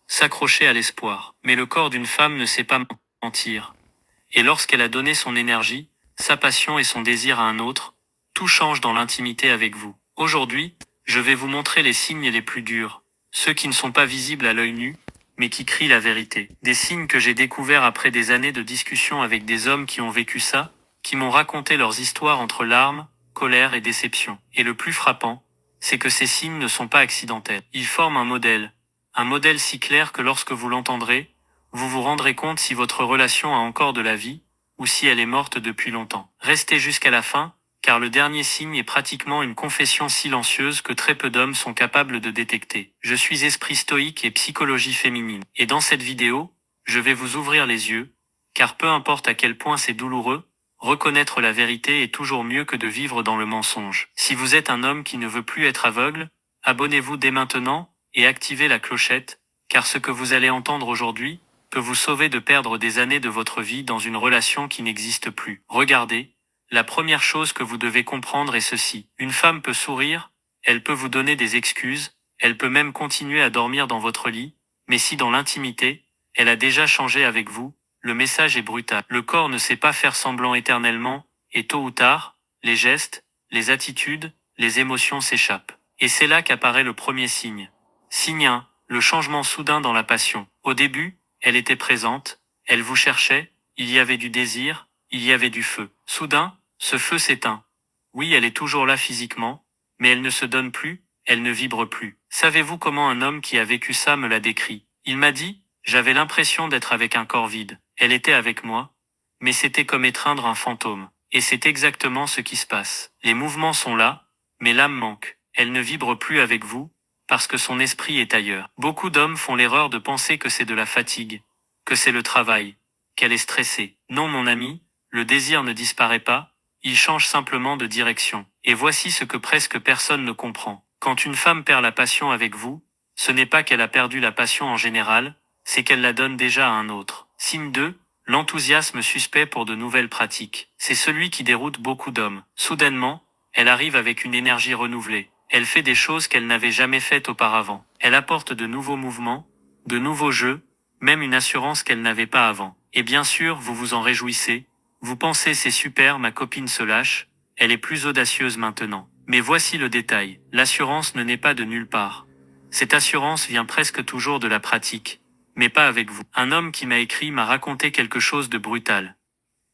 s'accrocher à l'espoir. Mais le corps d'une femme ne sait pas mentir. Et lorsqu'elle a donné son énergie, sa passion et son désir à un autre, tout change dans l'intimité avec vous. Aujourd'hui, je vais vous montrer les signes les plus durs, ceux qui ne sont pas visibles à l'œil nu, mais qui crient la vérité. Des signes que j'ai découverts après des années de discussions avec des hommes qui ont vécu ça, qui m'ont raconté leurs histoires entre larmes, colère et déception. Et le plus frappant, c'est que ces signes ne sont pas accidentels. Ils forment un modèle si clair que lorsque vous l'entendrez, vous vous rendrez compte si votre relation a encore de la vie, ou si elle est morte depuis longtemps. Restez jusqu'à la fin, car le dernier signe est pratiquement une confession silencieuse que très peu d'hommes sont capables de détecter. Je suis esprit stoïque et psychologie féminine. Et dans cette vidéo, je vais vous ouvrir les yeux, car peu importe à quel point c'est douloureux, reconnaître la vérité est toujours mieux que de vivre dans le mensonge. Si vous êtes un homme qui ne veut plus être aveugle, abonnez-vous dès maintenant, et activez la clochette, car ce que vous allez entendre aujourd'hui peut vous sauver de perdre des années de votre vie dans une relation qui n'existe plus. Regardez, la première chose que vous devez comprendre est ceci. Une femme peut sourire, elle peut vous donner des excuses, elle peut même continuer à dormir dans votre lit, mais si dans l'intimité, elle a déjà changé avec vous, le message est brutal. Le corps ne sait pas faire semblant éternellement, et tôt ou tard, les gestes, les attitudes, les émotions s'échappent. Et c'est là qu'apparaît le premier signe. Signe 1, le changement soudain dans la passion. Au début, elle était présente, elle vous cherchait, il y avait du désir, il y avait du feu. Soudain, ce feu s'éteint. Oui, elle est toujours là physiquement, mais elle ne se donne plus, elle ne vibre plus. Savez-vous comment un homme qui a vécu ça me l'a décrit? Il m'a dit, j'avais l'impression d'être avec un corps vide. Elle était avec moi, mais c'était comme étreindre un fantôme. Et c'est exactement ce qui se passe. Les mouvements sont là, mais l'âme manque. Elle ne vibre plus avec vous, parce que son esprit est ailleurs. Beaucoup d'hommes font l'erreur de penser que c'est de la fatigue, que c'est le travail, qu'elle est stressée. Non mon ami, le désir ne disparaît pas, il change simplement de direction. Et voici ce que presque personne ne comprend. Quand une femme perd la passion avec vous, ce n'est pas qu'elle a perdu la passion en général, c'est qu'elle la donne déjà à un autre. Signe 2, l'enthousiasme suspect pour de nouvelles pratiques. C'est celui qui déroute beaucoup d'hommes. Soudainement, elle arrive avec une énergie renouvelée. Elle fait des choses qu'elle n'avait jamais faites auparavant. Elle apporte de nouveaux mouvements, de nouveaux jeux, même une assurance qu'elle n'avait pas avant. Et bien sûr, vous vous en réjouissez. Vous pensez c'est super, ma copine se lâche, elle est plus audacieuse maintenant. Mais voici le détail. L'assurance ne naît pas de nulle part. Cette assurance vient presque toujours de la pratique, mais pas avec vous. Un homme qui m'a écrit m'a raconté quelque chose de brutal.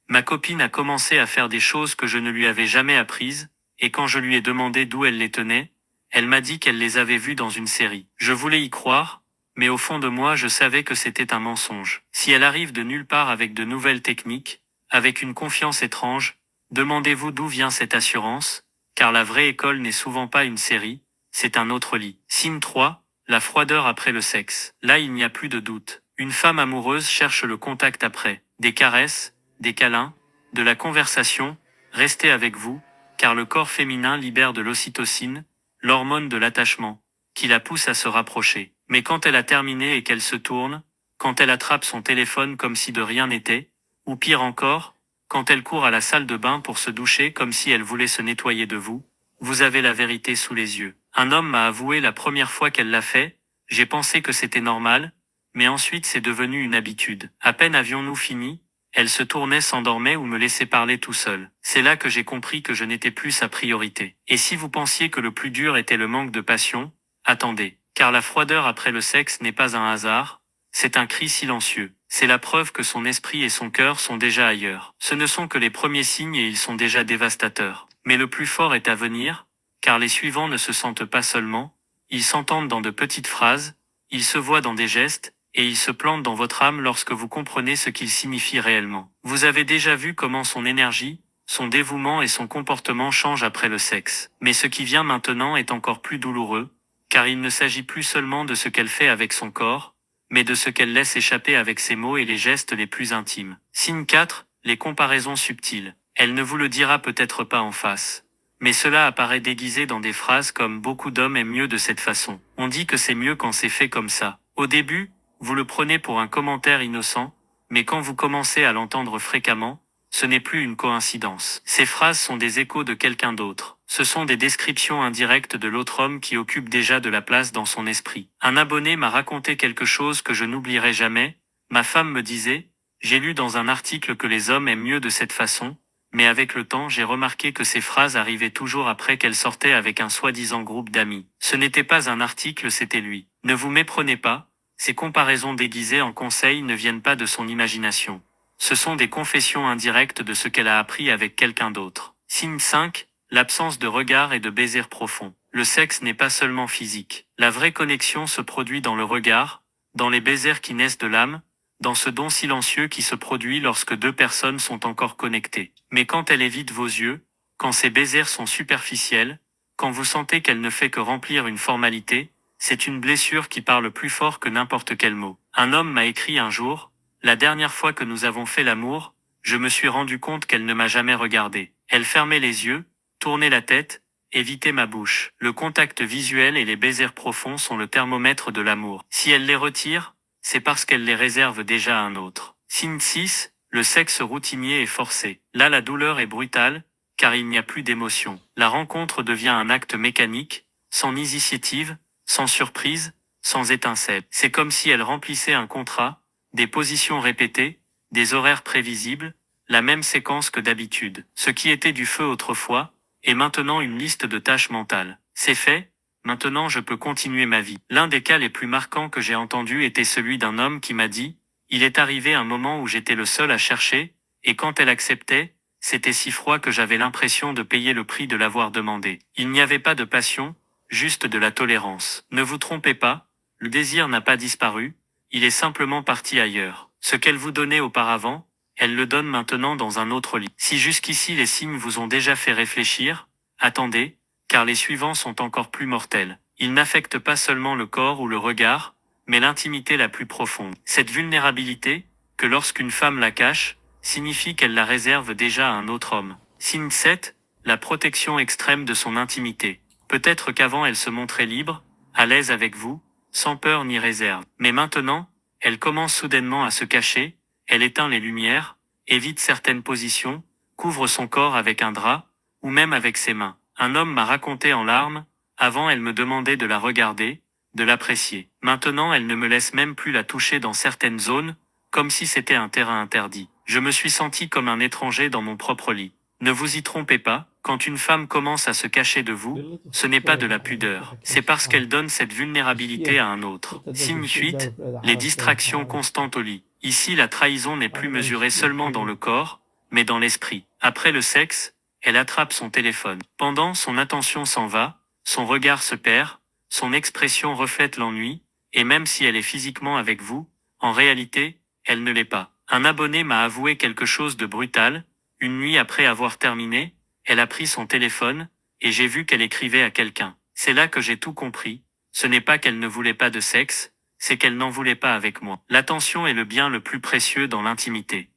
Ma copine a commencé à faire des choses que je ne lui avais jamais apprises, et quand je lui ai demandé d'où elle les tenait, elle m'a dit qu'elle les avait vues dans une série. Je voulais y croire, mais au fond de moi je savais que c'était un mensonge. Si elle arrive de nulle part avec de nouvelles techniques, avec une confiance étrange, demandez-vous d'où vient cette assurance, car la vraie école n'est souvent pas une série, c'est un autre lit. Signe 3, la froideur après le sexe. Là il n'y a plus de doute. Une femme amoureuse cherche le contact après, des caresses, des câlins, de la conversation, restez avec vous, car le corps féminin libère de l'ocytocine, l'hormone de l'attachement, qui la pousse à se rapprocher. Mais quand elle a terminé et qu'elle se tourne, quand elle attrape son téléphone comme si de rien n'était, ou pire encore, quand elle court à la salle de bain pour se doucher comme si elle voulait se nettoyer de vous, vous avez la vérité sous les yeux. Un homme m'a avoué la première fois qu'elle l'a fait, j'ai pensé que c'était normal, mais ensuite c'est devenu une habitude. À peine avions-nous fini, elle se tournait, s'endormait ou me laissait parler tout seul. C'est là que j'ai compris que je n'étais plus sa priorité. Et si vous pensiez que le plus dur était le manque de passion, attendez. Car la froideur après le sexe n'est pas un hasard, c'est un cri silencieux. C'est la preuve que son esprit et son cœur sont déjà ailleurs. Ce ne sont que les premiers signes et ils sont déjà dévastateurs. Mais le plus fort est à venir, car les suivants ne se sentent pas seulement, ils s'entendent dans de petites phrases, ils se voient dans des gestes, et il se plante dans votre âme lorsque vous comprenez ce qu'il signifie réellement. Vous avez déjà vu comment son énergie, son dévouement et son comportement changent après le sexe. Mais ce qui vient maintenant est encore plus douloureux, car il ne s'agit plus seulement de ce qu'elle fait avec son corps, mais de ce qu'elle laisse échapper avec ses mots et les gestes les plus intimes. Signe 4, les comparaisons subtiles. Elle ne vous le dira peut-être pas en face. Mais cela apparaît déguisé dans des phrases comme « beaucoup d'hommes aiment mieux de cette façon ». On dit que c'est mieux quand c'est fait comme ça. Au début, vous le prenez pour un commentaire innocent, mais quand vous commencez à l'entendre fréquemment, ce n'est plus une coïncidence. Ces phrases sont des échos de quelqu'un d'autre. Ce sont des descriptions indirectes de l'autre homme qui occupe déjà de la place dans son esprit. Un abonné m'a raconté quelque chose que je n'oublierai jamais. Ma femme me disait, j'ai lu dans un article que les hommes aiment mieux de cette façon, mais avec le temps j'ai remarqué que ces phrases arrivaient toujours après qu'elle sortait avec un soi-disant groupe d'amis. Ce n'était pas un article, c'était lui. Ne vous méprenez pas, ces comparaisons déguisées en conseils ne viennent pas de son imagination. Ce sont des confessions indirectes de ce qu'elle a appris avec quelqu'un d'autre. Signe 5, l'absence de regard et de baiser profond. Le sexe n'est pas seulement physique. La vraie connexion se produit dans le regard, dans les baisers qui naissent de l'âme, dans ce don silencieux qui se produit lorsque deux personnes sont encore connectées. Mais quand elle évite vos yeux, quand ces baisers sont superficiels, quand vous sentez qu'elle ne fait que remplir une formalité, c'est une blessure qui parle plus fort que n'importe quel mot. Un homme m'a écrit un jour, la dernière fois que nous avons fait l'amour, je me suis rendu compte qu'elle ne m'a jamais regardé. Elle fermait les yeux, tournait la tête, évitait ma bouche. Le contact visuel et les baisers profonds sont le thermomètre de l'amour. Si elle les retire, c'est parce qu'elle les réserve déjà à un autre. Signe 6, le sexe routinier est forcé. Là la douleur est brutale, car il n'y a plus d'émotion. La rencontre devient un acte mécanique, sans initiative, sans surprise, sans étincelle. C'est comme si elle remplissait un contrat, des positions répétées, des horaires prévisibles, la même séquence que d'habitude. Ce qui était du feu autrefois, est maintenant une liste de tâches mentales. C'est fait, maintenant je peux continuer ma vie. L'un des cas les plus marquants que j'ai entendus était celui d'un homme qui m'a dit, il est arrivé un moment où j'étais le seul à chercher, et quand elle acceptait, c'était si froid que j'avais l'impression de payer le prix de l'avoir demandé. Il n'y avait pas de passion, juste de la tolérance. Ne vous trompez pas, le désir n'a pas disparu, il est simplement parti ailleurs. Ce qu'elle vous donnait auparavant, elle le donne maintenant dans un autre lit. Si jusqu'ici les signes vous ont déjà fait réfléchir, attendez, car les suivants sont encore plus mortels. Ils n'affectent pas seulement le corps ou le regard, mais l'intimité la plus profonde. Cette vulnérabilité, que lorsqu'une femme la cache, signifie qu'elle la réserve déjà à un autre homme. Signe 7, la protection extrême de son intimité. Peut-être qu'avant elle se montrait libre, à l'aise avec vous, sans peur ni réserve. Mais maintenant, elle commence soudainement à se cacher, elle éteint les lumières, évite certaines positions, couvre son corps avec un drap, ou même avec ses mains. Un homme m'a raconté en larmes, avant elle me demandait de la regarder, de l'apprécier. Maintenant elle ne me laisse même plus la toucher dans certaines zones, comme si c'était un terrain interdit. Je me suis senti comme un étranger dans mon propre lit. Ne vous y trompez pas, quand une femme commence à se cacher de vous, ce n'est pas de la pudeur. C'est parce qu'elle donne cette vulnérabilité à un autre. Signe 8, les distractions constantes au lit. Ici la trahison n'est plus mesurée seulement dans le corps, mais dans l'esprit. Après le sexe, elle attrape son téléphone. Pendant, son attention s'en va, son regard se perd, son expression reflète l'ennui, et même si elle est physiquement avec vous, en réalité, elle ne l'est pas. Un abonné m'a avoué quelque chose de brutal. Une nuit après avoir terminé, elle a pris son téléphone, et j'ai vu qu'elle écrivait à quelqu'un. C'est là que j'ai tout compris. Ce n'est pas qu'elle ne voulait pas de sexe, c'est qu'elle n'en voulait pas avec moi. L'attention est le bien le plus précieux dans l'intimité.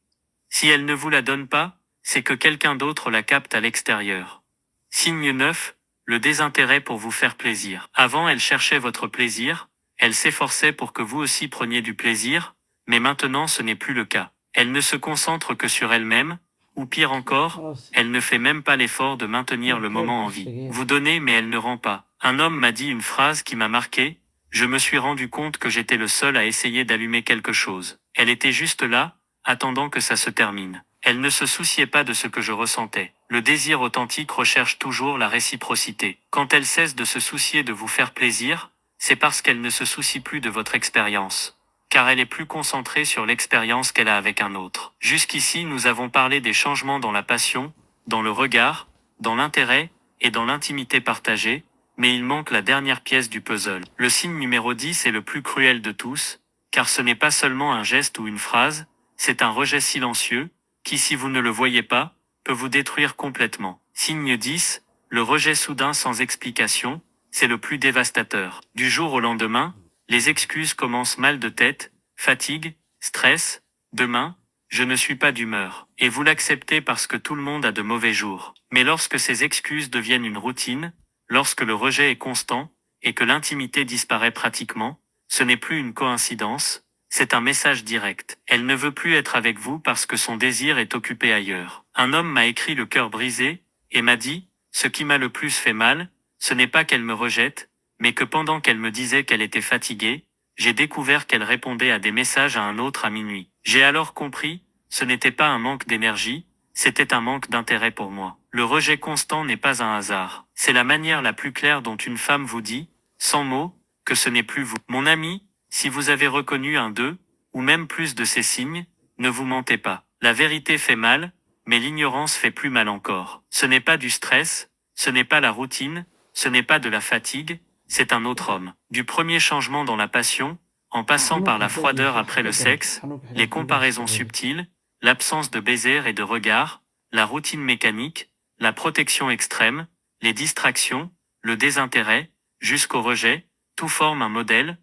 Si elle ne vous la donne pas, c'est que quelqu'un d'autre la capte à l'extérieur. Signe 9, le désintérêt pour vous faire plaisir. Avant elle cherchait votre plaisir, elle s'efforçait pour que vous aussi preniez du plaisir, mais maintenant ce n'est plus le cas. Elle ne se concentre que sur elle-même, ou pire encore, elle ne fait même pas l'effort de maintenir le moment en vie. Vous donnez mais elle ne rend pas. Un homme m'a dit une phrase qui m'a marqué, je me suis rendu compte que j'étais le seul à essayer d'allumer quelque chose. Elle était juste là, attendant que ça se termine. Elle ne se souciait pas de ce que je ressentais. Le désir authentique recherche toujours la réciprocité. Quand elle cesse de se soucier de vous faire plaisir, c'est parce qu'elle ne se soucie plus de votre expérience. Car elle est plus concentrée sur l'expérience qu'elle a avec un autre. Jusqu'ici nous avons parlé des changements dans la passion, dans le regard, dans l'intérêt, et dans l'intimité partagée, mais il manque la dernière pièce du puzzle. Le signe numéro 10 est le plus cruel de tous, car ce n'est pas seulement un geste ou une phrase, c'est un rejet silencieux, qui si vous ne le voyez pas, peut vous détruire complètement. Signe 10, le rejet soudain sans explication, c'est le plus dévastateur. Du jour au lendemain, les excuses commencent mal de tête, fatigue, stress, demain, je ne suis pas d'humeur. Et vous l'acceptez parce que tout le monde a de mauvais jours. Mais lorsque ces excuses deviennent une routine, lorsque le rejet est constant, et que l'intimité disparaît pratiquement, ce n'est plus une coïncidence, C'est un message direct. Elle ne veut plus être avec vous parce que son désir est occupé ailleurs. Un homme m'a écrit le cœur brisé, et m'a dit, ce qui m'a le plus fait mal, ce n'est pas qu'elle me rejette, mais que pendant qu'elle me disait qu'elle était fatiguée, j'ai découvert qu'elle répondait à des messages à un autre à minuit. J'ai alors compris, ce n'était pas un manque d'énergie, c'était un manque d'intérêt pour moi. Le rejet constant n'est pas un hasard. C'est la manière la plus claire dont une femme vous dit, sans mots, que ce n'est plus vous. Mon ami, si vous avez reconnu un d'eux, ou même plus de ces signes, ne vous mentez pas. La vérité fait mal, mais l'ignorance fait plus mal encore. Ce n'est pas du stress, ce n'est pas la routine, ce n'est pas de la fatigue, c'est un autre homme. Du premier changement dans la passion, en passant par la froideur après le sexe, les comparaisons subtiles, l'absence de baisers et de regards, la routine mécanique, la protection extrême, les distractions, le désintérêt, jusqu'au rejet, tout forme un modèle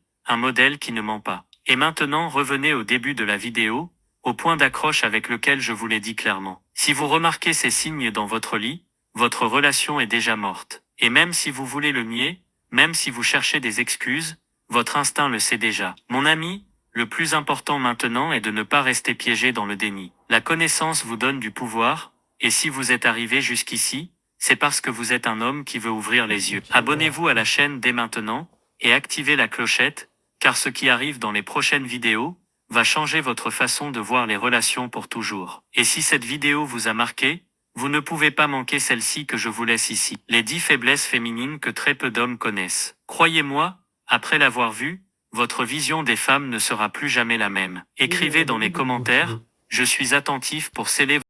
qui ne ment pas. Et maintenant revenez au début de la vidéo, au point d'accroche avec lequel je vous l'ai dit clairement. Si vous remarquez ces signes dans votre lit, votre relation est déjà morte. Et même si vous voulez le nier, même si vous cherchez des excuses, votre instinct le sait déjà. Mon ami, le plus important maintenant est de ne pas rester piégé dans le déni. La connaissance vous donne du pouvoir, et si vous êtes arrivé jusqu'ici, c'est parce que vous êtes un homme qui veut ouvrir les yeux. Abonnez-vous à la chaîne dès maintenant, et activez la clochette, car ce qui arrive dans les prochaines vidéos, va changer votre façon de voir les relations pour toujours. Et si cette vidéo vous a marqué, vous ne pouvez pas manquer celle-ci que je vous laisse ici. Les 10 faiblesses féminines que très peu d'hommes connaissent. Croyez-moi, après l'avoir vue, votre vision des femmes ne sera plus jamais la même. Écrivez dans les commentaires, je suis attentif pour sceller